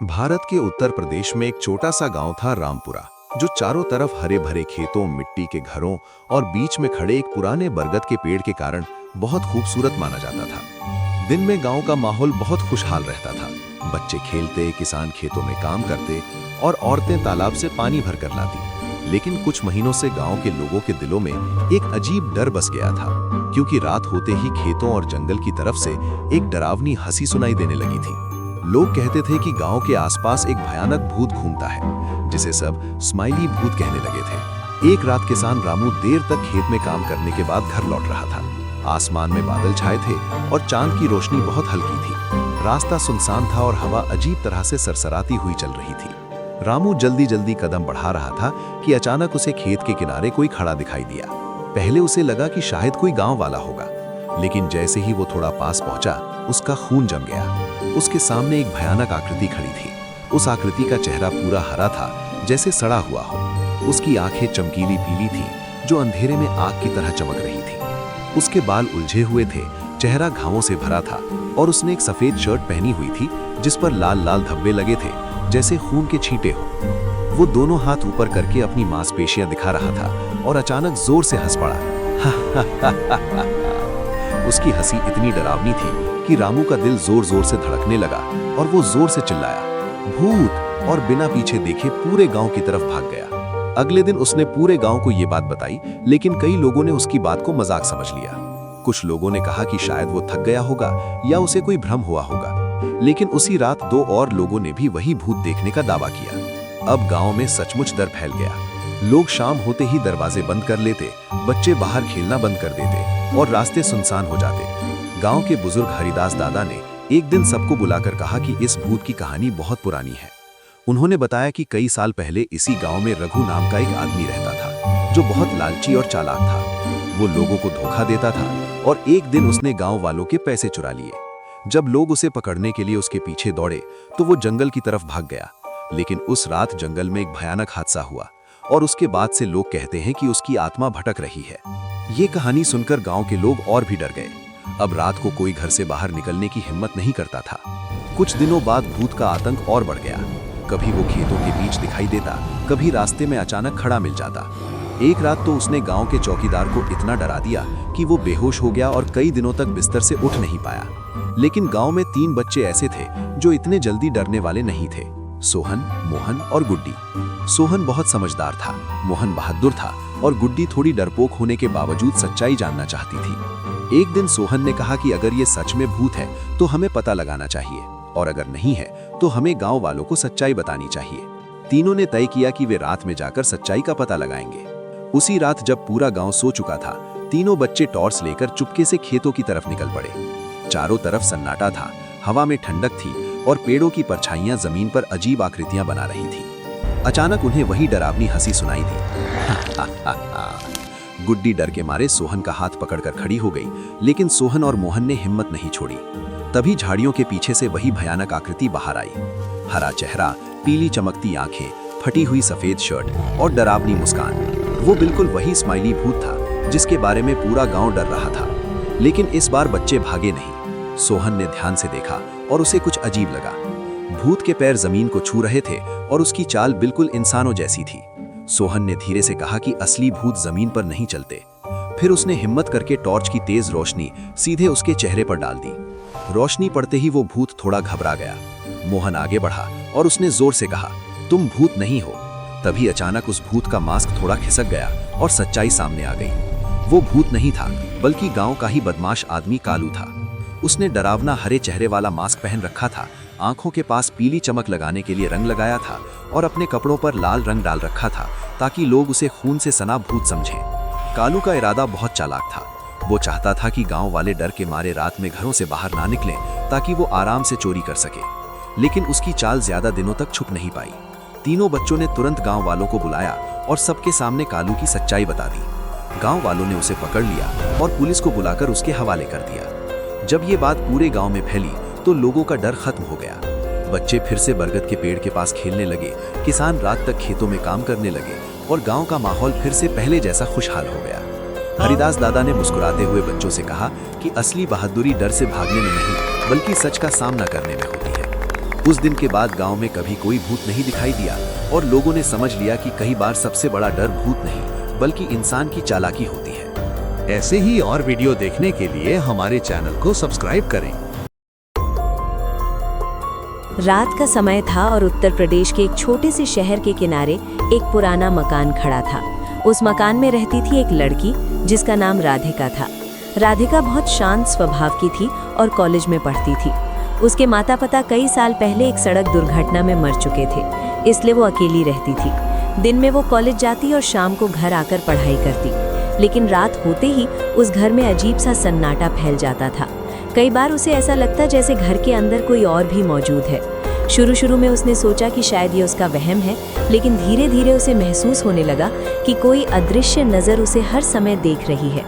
भारत के उत्तर प्रदेश में एक छोटा सा गांव था रामपुरा, जो चारों तरफ हरे भरे खेतों, मिट्टी के घरों और बीच में खड़े एक पुराने बरगद के पेड़ के कारण बहुत खूबसूरत माना जाता था। दिन में गांव का माहौल बहुत खुशहाल रहता था। बच्चे खेलते, किसान खेतों में काम करते और औरतें तालाब से पानी भर कर लाती। लेकिन कुछ महीनों से गांव के लोगों के दिलों में एक अजीब डर बस गया था, क्योंकि रात होते ही खेतों और जंगल की तरफ से एक डरावनी हंसी सुनाई देने लगी थी। लोग कहते थे कि गांव के आसपास एक भयानक भूत घूमता है, जिसे सब स्माइली भूत कहने लगे थे। एक रात किसान रामू देर तक खेत में काम करने के बाद घर लौट रहा था। आसमान में बादल छाए थे और चांद की रोशनी बहुत हल्की थी। रास्ता सुनसान था और हवा अजीब तरह से सरसराती हुई चल रही थी। रामू जल्दी जल्दी कदम बढ़ा रहा था कि अचानक उसे खेत के किनारे कोई खड़ा दिखाई दिया। पहले उसे लगा कि शायद कोई गांव वाला होगा, लेकिन जैसे ही वो थोड़ा पास पहुंचा, उसका खून जम गया। उसके सामने एक भयानक आकृति खड़ी थी। उस आकृति का चेहरा पूरा हरा था, जैसे सड़ा हुआ हो। उसकी आंखें चमकीली पीली थी, जो अंधेरे में आग की तरह चमक रही थी। उसके बाल उलझे हुए थे, चेहरा घावों से भरा था और उसने एक सफेद शर्ट पहनी हुई थी, जिस पर लाल लाल धब्बे लगे थे, जैसे खून के छींटे हो। वो दोनों हाथ ऊपर करके अपनी मांसपेशियां दिखा रहा था और अचानक जोर से हंस पड़ा। उसकी हंसी इतनी डरावनी थी कि रामू का दिल जोर जोर से धड़कने लगा और वो जोर से चिल्लाया, भूत! और बिना पीछे देखे पूरे गांव की तरफ भाग गया। अगले दिन उसने पूरे गांव को ये बात बताई, लेकिन कई लोगों ने उसकी बात को मजाक समझ लिया। कुछ लोगों ने कहा कि शायद वो थक गया होगा या उसे कोई भ्रम हुआ होगा। लेकिन उसी रात दो और लोगों ने भी वही भूत देखने का दावा किया। अब गांव में सचमुच डर फैल गया। लोग शाम होते ही दरवाजे बंद कर लेते, बच्चे बाहर खेलना बंद कर देते और रास्ते सुनसान हो जाते। गांव के बुजुर्ग हरिदास दादा ने एक दिन सबको बुलाकर कहा कि इस भूत की कहानी बहुत पुरानी है। उन्होंने बताया कि कई साल पहले इसी गांव में रघु नाम का एक आदमी रहता था, जो बहुत लालची और चालाक था। वो लोगों को धोखा देता था और एक दिन उसने गांव वालों के पैसे चुरा लिए। जब लोग उसे पकड़ने के लिए उसके पीछे दौड़े, तो वो जंगल की तरफ भाग गया। लेकिन उस रात जंगल में एक भयानक हादसा हुआ और उसके बाद से लोग कहते हैं कि उसकी आत्मा भटक रही है। ये कहानी सुनकर गांव के लोग और भी डर गए। अब रात को कोई घर से बाहर निकलने की हिम्मत नहीं करता था। कुछ दिनों बाद भूत का आतंक और बढ़ गया। कभी वो खेतों के बीच दिखाई देता, कभी रास्ते में अचानक खड़ा मिल जाता। एक रात तो उसने गांव के चौकीदार को इतना डरा दिया कि वो बेहोश हो गया और कई दिनों तक बिस्तर से उठ नहीं पाया। लेकिन गांव में 3 बच्चे ऐसे थे जो इतने जल्दी डरने वाले नहीं थे: सोहन, मोहन और गुड्डी। सोहन बहुत समझदार था, मोहन बहादुर था और गुड्डी थोड़ी डरपोक होने के बावजूद सच्चाई जानना चाहती थी। एक दिन सोहन ने कहा कि अगर ये सच में भूत है तो हमें पता लगाना चाहिए, और अगर नहीं है तो हमें गांव वालों को सच्चाई बतानी चाहिए। तीनों ने तय किया कि वे रात में जाकर सच्चाई का पता लगाएंगे। उसी रात जब पूरा गांव सो चुका था, तीनों बच्चे टॉर्च लेकर चुपके से खेतों की तरफ निकल पड़े। चारों तरफ सन्नाटा था, हवा में ठंडक थी और पेड़ों की परछाइयां जमीन पर अजीब आकृतियां बना रही थी। अचानक उन्हें वही डरावनी हंसी सुनाई दी। गुड्डी डर के मारे सोहन का हाथ पकड़कर खड़ी हो गई, लेकिन सोहन और मोहन ने हिम्मत नहीं छोड़ी। तभी झाड़ियों के पीछे से वही भयानक आकृति बाहर आई। हरा चेहरा, पीली चमकती आंखें, फटी हुई सफेद शर्ट और डरावनी मुस्कान। वो बिल्कुल वही स्माइली भूत था जिसके बारे में पूरा गांव डर रहा था। लेकिन इस बार बच्चे भागे नहीं। सोहन ने ध्यान से देखा और उसे कुछ अजीब लगा। भूत के पैर जमीन को छू रहे थे और उसकी चाल बिल्कुल इंसानों जैसी थी। सोहन ने धीरे से कहा कि असली भूत जमीन पर नहीं चलते। फिर उसने हिम्मत करके टॉर्च की तेज रोशनी सीधे उसके चेहरे पर डाल दी। रोशनी पड़ते ही वो भूत थोड़ा घबरा गया। मोहन आगे बढ़ा और उसने जोर से कहा, तुम भूत नहीं हो। तभी अचानक उस भूत का मास्क थोड़ा खिसक गया और सच्चाई सामने आ गई। वो भूत नहीं था, बल्कि गांव का ही बदमाश आदमी कालू था। उसने डरावना हरे चेहरे वाला मास्क पहन रखा था, आंखों के पास पीली चमक लगाने के लिए रंग लगाया था और अपने कपड़ों पर लाल रंग डाल रखा था ताकि लोग उसे खून से सना भूत समझें। कालू का इरादा बहुत चालाक था। वो चाहता था कि गांव वाले डर के मारे रात में घरों से बाहर ना निकलें, ताकि वो आराम से चोरी कर सके। लेकिन उसकी चाल ज्यादा दिनों तक छुप नहीं पाई। तीनों बच्चों ने तुरंत गांव वालों को बुलाया और सबके सामने कालू की सच्चाई बता दी। गांव वालों ने उसे पकड़ लिया और पुलिस को बुलाकर उसके हवाले कर दिया। जब ये बात पूरे गांव में फैली तो लोगों का डर खत्म हो गया। बच्चे फिर से बरगद के पेड़ के पास खेलने लगे, किसान रात तक खेतों में काम करने लगे और गांव का माहौल फिर से पहले जैसा खुशहाल हो गया। हरिदास दादा ने मुस्कुराते हुए बच्चों से कहा कि असली बहादुरी डर से भागने में नहीं, बल्कि सच का सामना करने में होती है। उस दिन के बाद गांव में कभी कोई भूत नहीं दिखाई दिया और लोगों ने समझ लिया कि कई बार सबसे बड़ा डर भूत नहीं बल्कि इंसान की चालाकी होती है। ऐसे ही और वीडियो देखने के लिए हमारे चैनल को सब्सक्राइब करें। रात का समय था और उत्तर प्रदेश के एक छोटे से शहर के किनारे एक पुराना मकान खड़ा था। उस मकान में रहती थी एक लड़की जिसका नाम राधिका था। राधिका बहुत शांत स्वभाव की थी और कॉलेज में पढ़ती थी। उसके माता पिता कई साल पहले एक सड़क दुर्घटना में मर चुके थे, इसलिए वो अकेली रहती थी। दिन में वो कॉलेज जाती और शाम को घर आकर पढ़ाई करती, लेकिन रात होते ही उस घर में अजीब सा सन्नाटा फैल जाता था। कई बार उसे ऐसा लगता जैसे घर के अंदर कोई और भी मौजूद है। शुरू में उसने सोचा कि शायद ये उसका वहम है, लेकिन धीरे धीरे उसे महसूस होने लगा कि कोई अदृश्य नज़र उसे हर समय देख रही है।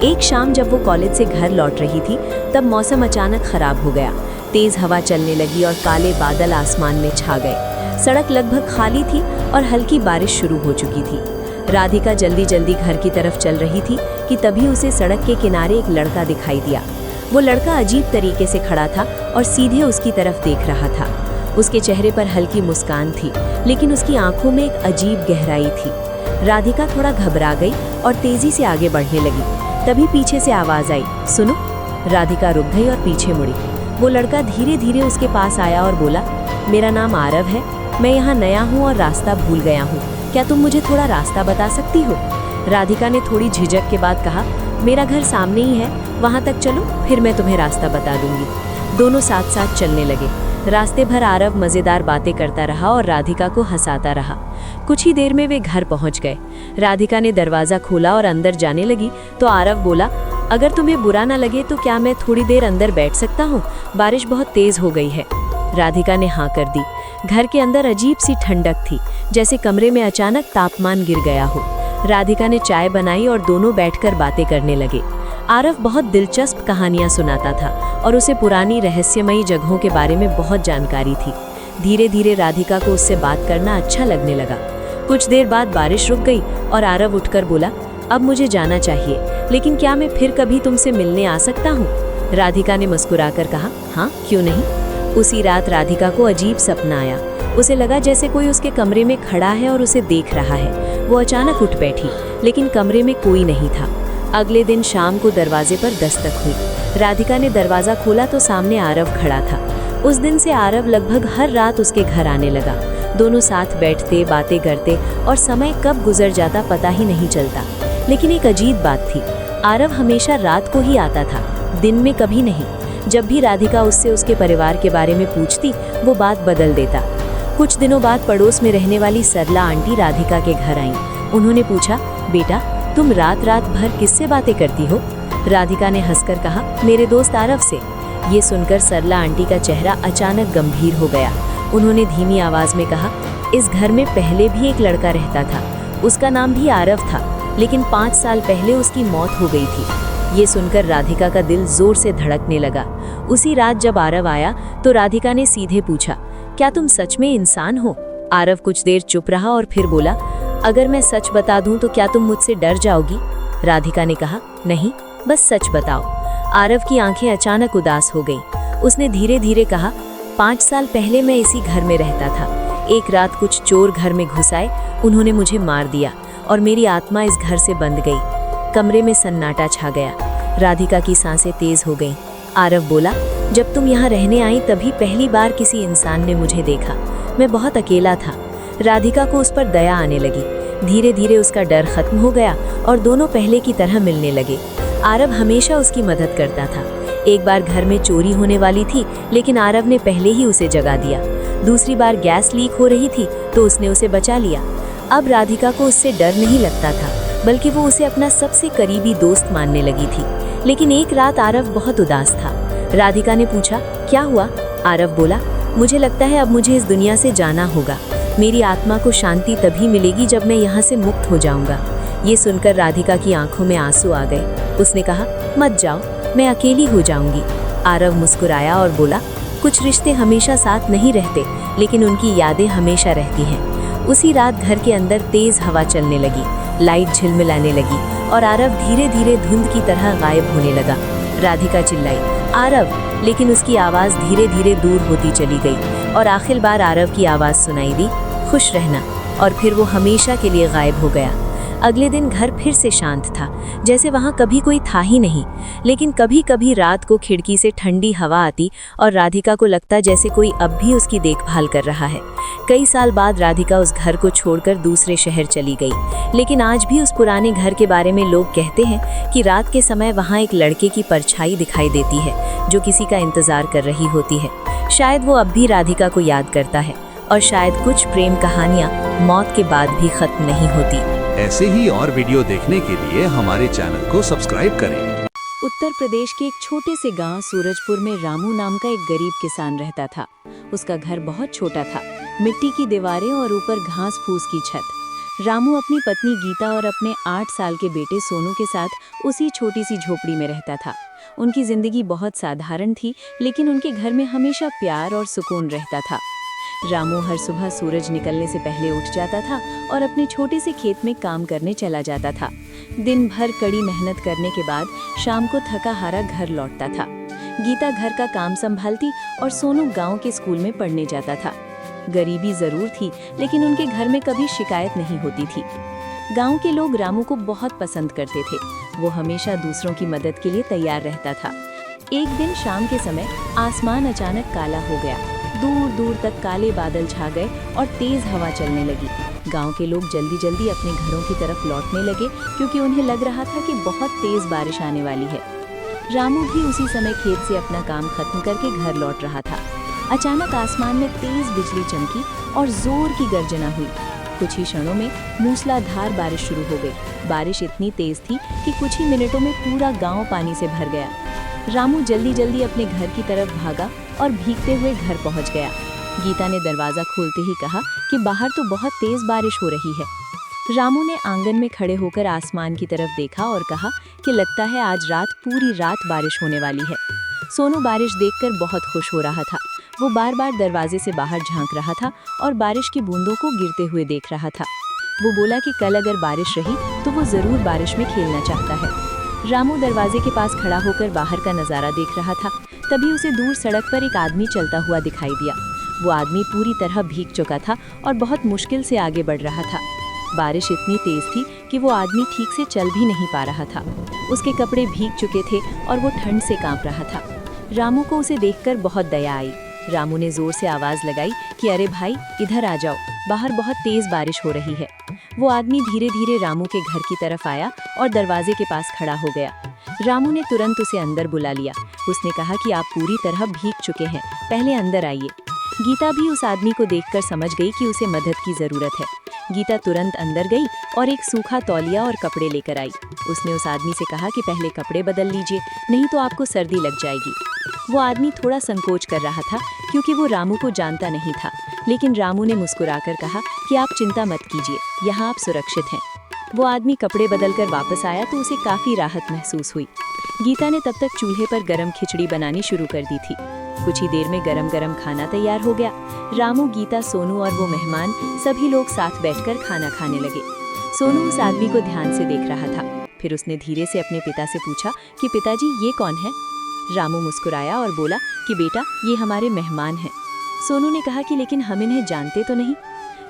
एक शाम जब वो कॉलेज से घर लौट रही थी, तब मौसम अचानक खराब हो गया। तेज हवा चलने लगी और काले बादल आसमान में छा गए। सड़क लगभग खाली थी और हल्की बारिश शुरू हो चुकी थी। राधिका जल्दी जल्दी घर की तरफ चल रही थी कि तभी उसे सड़क के किनारे एक लड़का दिखाई दिया। वो लड़का अजीब तरीके से खड़ा था और सीधे उसकी तरफ देख रहा था। उसके चेहरे पर हल्की मुस्कान थी, लेकिन उसकी आंखों में एक अजीब गहराई थी। राधिका थोड़ा घबरा गई और तेजी से आगे बढ़ने लगी। तभी पीछे से आवाज आई, सुनो। राधिका रुक गई और पीछे मुड़ी। वो लड़का धीरे धीरे उसके पास आया और बोला, मेरा नाम आरव है, मैं यहाँ नया हूँ और रास्ता भूल गया हूँ, क्या तुम मुझे थोड़ा रास्ता बता सकती हो? राधिका ने थोड़ी झिझक के बाद कहा, मेरा घर सामने ही है, वहाँ तक चलो, फिर मैं तुम्हें रास्ता बता दूंगी। दोनों साथ साथ चलने लगे। रास्ते भर आरव मज़ेदार बातें करता रहा और राधिका को हंसाता रहा। कुछ ही देर में वे घर पहुंच गए। राधिका ने दरवाज़ा खोला और अंदर जाने लगी तो आरव बोला, अगर तुम्हें बुरा ना लगे तो क्या मैं थोड़ी देर अंदर बैठ सकता हूँ? बारिश बहुत तेज़ हो गई है। राधिका ने हाँ कर दी। घर के अंदर अजीब सी ठंडक थी, जैसे कमरे में अचानक तापमान गिर गया हो। राधिका ने चाय बनाई और दोनों बैठकर बातें करने लगे। आरव बहुत दिलचस्प कहानियां सुनाता था और उसे पुरानी रहस्यमयी जगहों के बारे में बहुत जानकारी थी। धीरे धीरे राधिका को उससे बात करना अच्छा लगने लगा। कुछ देर बाद बारिश रुक गई और आरव उठकर बोला, अब मुझे जाना चाहिए, लेकिन क्या मैं फिर कभी तुमसे मिलने आ सकता हूँ? राधिका ने मुस्कुराकर कहा, हाँ, क्यों नहीं। उसी रात राधिका को अजीब सपना आया। उसे लगा जैसे कोई उसके कमरे में खड़ा है और उसे देख रहा है। वो अचानक उठ बैठी, लेकिन कमरे में कोई नहीं था। अगले दिन शाम को दरवाजे पर दस्तक हुई। राधिका ने दरवाज़ा खोला तो सामने आरव खड़ा था। उस दिन से आरव लगभग हर रात उसके घर आने लगा। दोनों साथ बैठते, बातें करते और समय कब गुजर जाता पता ही नहीं चलता। लेकिन एक अजीब बात थी, आरव हमेशा रात को ही आता था, दिन में कभी नहीं। जब भी राधिका उससे उसके परिवार के बारे में पूछती, वो बात बदल देता। कुछ दिनों बाद पड़ोस में रहने वाली सरला आंटी राधिका के घर आईं। उन्होंने पूछा, बेटा तुम रात रात भर किससे बातें करती हो? राधिका ने हंसकर कहा, मेरे दोस्त आरव से। ये सुनकर सरला आंटी का चेहरा अचानक गंभीर हो गया। उन्होंने धीमी आवाज में कहा, इस घर में पहले भी एक लड़का रहता था, उसका नाम भी आरव था, लेकिन 5 साल पहले उसकी मौत हो गई थी। ये सुनकर राधिका का दिल जोर से धड़कने लगा। उसी रात जब आरव आया तो राधिका ने सीधे पूछा, क्या तुम सच में इंसान हो? आरव कुछ देर चुप रहा और फिर बोला, अगर मैं सच बता दूं तो क्या तुम मुझसे डर जाओगी? राधिका ने कहा, नहीं, बस सच बताओ। आरव की आंखें अचानक उदास हो गईं। उसने धीरे धीरे कहा, 5 साल पहले मैं इसी घर में रहता था। एक रात कुछ चोर घर में घुस आए, उन्होंने मुझे मार दिया और मेरी आत्मा इस घर से बंध गई। कमरे में सन्नाटा छा गया। राधिका की सांसें तेज हो गईं। आरव बोला, जब तुम यहाँ रहने आई तभी पहली बार किसी इंसान ने मुझे देखा। मैं बहुत अकेला था। राधिका को उस पर दया आने लगी। धीरे धीरे उसका डर खत्म हो गया और दोनों पहले की तरह मिलने लगे। आरव हमेशा उसकी मदद करता था। एक बार घर में चोरी होने वाली थी, लेकिन आरव ने पहले ही उसे जगा दिया। दूसरी बार गैस लीक हो रही थी तो उसने उसे बचा लिया। अब राधिका को उससे डर नहीं लगता था, बल्कि वो उसे अपना सबसे करीबी दोस्त मानने लगी थी। लेकिन एक रात आरव बहुत उदास था। राधिका ने पूछा, क्या हुआ? आरव बोला, मुझे लगता है अब मुझे इस दुनिया से जाना होगा। मेरी आत्मा को शांति तभी मिलेगी जब मैं यहाँ से मुक्त हो जाऊंगा। ये सुनकर राधिका की आंखों में आंसू आ गए। उसने कहा, मत जाओ, मैं अकेली हो जाऊंगी। आरव मुस्कुराया और बोला, कुछ रिश्ते हमेशा साथ नहीं रहते, लेकिन उनकी यादें हमेशा रहती हैं। उसी रात घर के अंदर तेज हवा चलने लगी, लाइट झिलमिलाने लगी और आरव धीरे धीरे धुंध की तरह गायब होने लगा। राधिका चिल्लाई, आरव लेकिन उसकी आवाज़ धीरे धीरे दूर होती चली गई और आखिर बार आरव की आवाज़ सुनाई दी, खुश रहना, और फिर वो हमेशा के लिए गायब हो गया। अगले दिन घर फिर से शांत था, जैसे वहाँ कभी कोई था ही नहीं। लेकिन कभी कभी रात को खिड़की से ठंडी हवा आती और राधिका को लगता जैसे कोई अब भी उसकी देखभाल कर रहा है। कई साल बाद राधिका उस घर को छोड़कर दूसरे शहर चली गई, लेकिन आज भी उस पुराने घर के बारे में लोग कहते हैं कि रात के समय वहाँ एक लड़के की परछाई दिखाई देती है जो किसी का इंतजार कर रही होती है। शायद वो अब भी राधिका को याद करता है, और शायद कुछ प्रेम कहानियाँ मौत के बाद भी खत्म नहीं होती। ऐसे ही और वीडियो देखने के लिए हमारे चैनल को सब्सक्राइब करें। उत्तर प्रदेश के एक छोटे से गांव सूरजपुर में रामू नाम का एक गरीब किसान रहता था। उसका घर बहुत छोटा था, मिट्टी की दीवारें और ऊपर घास फूस की छत। रामू अपनी पत्नी गीता और अपने 8 साल के बेटे सोनू के साथ उसी छोटी सी झोपड़ी में रहता था। उनकी जिंदगी बहुत साधारण थी, लेकिन उनके घर में हमेशा प्यार और सुकून रहता था। रामू हर सुबह सूरज निकलने से पहले उठ जाता था और अपने छोटे से खेत में काम करने चला जाता था। दिन भर कड़ी मेहनत करने के बाद शाम को थका हारा घर लौटता था। गीता घर का काम संभालती और सोनू गांव के स्कूल में पढ़ने जाता था। गरीबी जरूर थी, लेकिन उनके घर में कभी शिकायत नहीं होती थी। गांव के लोग रामू को बहुत पसंद करते थे। वो हमेशा दूसरों की मदद के लिए तैयार रहता था। एक दिन शाम के समय आसमान अचानक काला हो गया। दूर दूर तक काले बादल छा गए और तेज हवा चलने लगी। गांव के लोग जल्दी जल्दी अपने घरों की तरफ लौटने लगे, क्योंकि उन्हें लग रहा था कि बहुत तेज बारिश आने वाली है। रामू भी उसी समय खेत से अपना काम खत्म करके घर लौट रहा था। अचानक आसमान में तेज बिजली चमकी और जोर की गर्जना हुई। कुछ ही क्षणों में मूसलाधार बारिश शुरू हो गई। बारिश इतनी तेज थी कि कुछ ही मिनटों में पूरा गांव पानी से भर गया। रामू जल्दी जल्दी अपने घर की तरफ भागा और भीगते हुए घर पहुंच गया। गीता ने दरवाजा खोलते ही कहा कि बाहर तो बहुत तेज बारिश हो रही है। रामू ने आंगन में खड़े होकर आसमान की तरफ देखा और कहा कि लगता है आज रात पूरी रात बारिश होने वाली है। सोनू बारिश देखकर बहुत खुश हो रहा था। वो बार बार दरवाजे से बाहर झांक रहा था और बारिश की बूंदों को गिरते हुए देख रहा था। वो बोला कि कल अगर बारिश रही तो वो जरूर बारिश में खेलना चाहता है। रामू दरवाजे के पास खड़ा होकर बाहर का नज़ारा देख रहा था। तभी उसे दूर सड़क पर एक आदमी चलता हुआ दिखाई दिया। वो आदमी पूरी तरह भीग चुका था और बहुत मुश्किल से आगे बढ़ रहा था। बारिश इतनी तेज थी कि वो आदमी ठीक से चल भी नहीं पा रहा था। उसके कपड़े भीग चुके थे और वो ठंड से कांप रहा था। रामू को उसे देखकर बहुत दया आई। रामू ने जोर से आवाज़ लगाई कि अरे भाई, इधर आ जाओ, बाहर बहुत तेज बारिश हो रही है। वो आदमी धीरे धीरे रामू के घर की तरफ आया और दरवाजे के पास खड़ा हो गया। रामू ने तुरंत उसे अंदर बुला लिया। उसने कहा कि आप पूरी तरह भीग चुके हैं, पहले अंदर आइए। गीता भी उस आदमी को देखकर समझ गई कि उसे मदद की जरूरत है। गीता तुरंत अंदर गई और एक सूखा तौलिया और कपड़े लेकर आई। उसने उस आदमी से कहा कि पहले कपड़े बदल लीजिए, नहीं तो आपको सर्दी लग जाएगी। वो आदमी थोड़ा संकोच कर रहा था, क्योंकि वो रामू को जानता नहीं था। लेकिन रामू ने मुस्कुराकर कहा कि आप चिंता मत कीजिए, यहाँ आप सुरक्षित हैं। वो आदमी कपड़े बदलकर वापस आया तो उसे काफ़ी राहत महसूस हुई। गीता ने तब तक चूल्हे पर गरम खिचड़ी बनानी शुरू कर दी थी। कुछ ही देर में गरम गरम खाना तैयार हो गया। रामू, गीता, सोनू और वो मेहमान सभी लोग साथ बैठकर खाना खाने लगे। सोनू उस आदमी को ध्यान से देख रहा था। फिर उसने धीरे से अपने पिता से पूछा कि पिताजी, ये कौन है? रामू मुस्कुराया और बोला कि बेटा, ये हमारे मेहमान हैं। सोनू ने कहा कि लेकिन हम इन्हें जानते तो नहीं।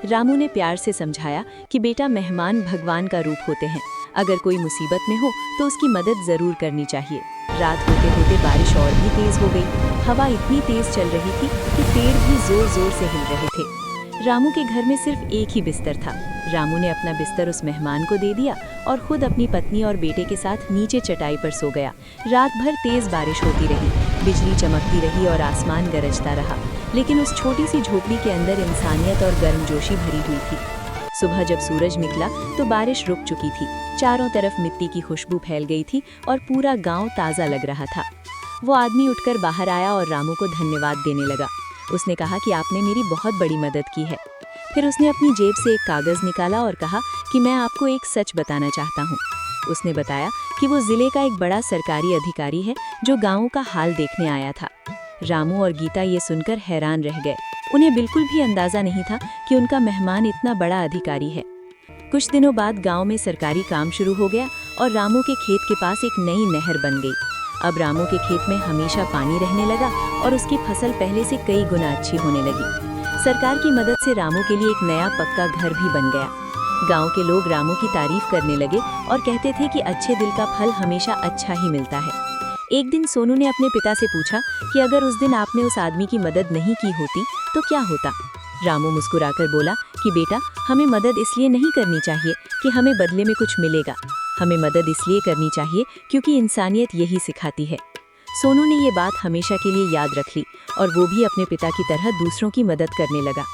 रामू ने प्यार से समझाया कि बेटा, मेहमान भगवान का रूप होते हैं। अगर कोई मुसीबत में हो तो उसकी मदद जरूर करनी चाहिए। रात होते होते बारिश और भी तेज हो गई। हवा इतनी तेज चल रही थी कि पेड़ भी जोर जोर से हिल रहे थे। रामू के घर में सिर्फ एक ही बिस्तर था। रामू ने अपना बिस्तर उस मेहमान को दे दिया और खुद अपनी पत्नी और बेटे के साथ नीचे चटाई पर सो गया। रात भर तेज बारिश होती रही, बिजली चमकती रही और आसमान गरजता रहा, लेकिन उस छोटी सी झोपड़ी के अंदर इंसानियत और गर्मजोशी भरी हुई थी। सुबह जब सूरज निकला तो बारिश रुक चुकी थी। चारों तरफ मिट्टी की खुशबू फैल गई थी और पूरा गांव ताज़ा लग रहा था। वो आदमी उठकर बाहर आया और रामू को धन्यवाद देने लगा। उसने कहा कि आपने मेरी बहुत बड़ी मदद की है। फिर उसने अपनी जेब से एक कागज़ निकाला और कहा कि मैं आपको एक सच बताना चाहता हूँ। उसने बताया कि वो ज़िले का एक बड़ा सरकारी अधिकारी है जो गाँव का हाल देखने आया था। रामू और गीता ये सुनकर हैरान रह गए। उन्हें बिल्कुल भी अंदाज़ा नहीं था कि उनका मेहमान इतना बड़ा अधिकारी है। कुछ दिनों बाद गांव में सरकारी काम शुरू हो गया और रामू के खेत के पास एक नई नहर बन गई। अब रामू के खेत में हमेशा पानी रहने लगा और उसकी फसल पहले से कई गुना अच्छी होने लगी। सरकार की मदद से रामू के लिए एक नया पक्का घर भी बन गया। गांव के लोग रामू की तारीफ करने लगे और कहते थे कि अच्छे दिल का फल हमेशा अच्छा ही मिलता है। एक दिन सोनू ने अपने पिता से पूछा कि अगर उस दिन आपने उस आदमी की मदद नहीं की होती तो क्या होता। रामू मुस्कुराकर बोला कि बेटा, हमें मदद इसलिए नहीं करनी चाहिए कि हमें बदले में कुछ मिलेगा। हमें मदद इसलिए करनी चाहिए क्योंकि इंसानियत यही सिखाती है। सोनू ने ये बात हमेशा के लिए याद रख ली और वो भी अपने पिता की तरह दूसरों की मदद करने लगा।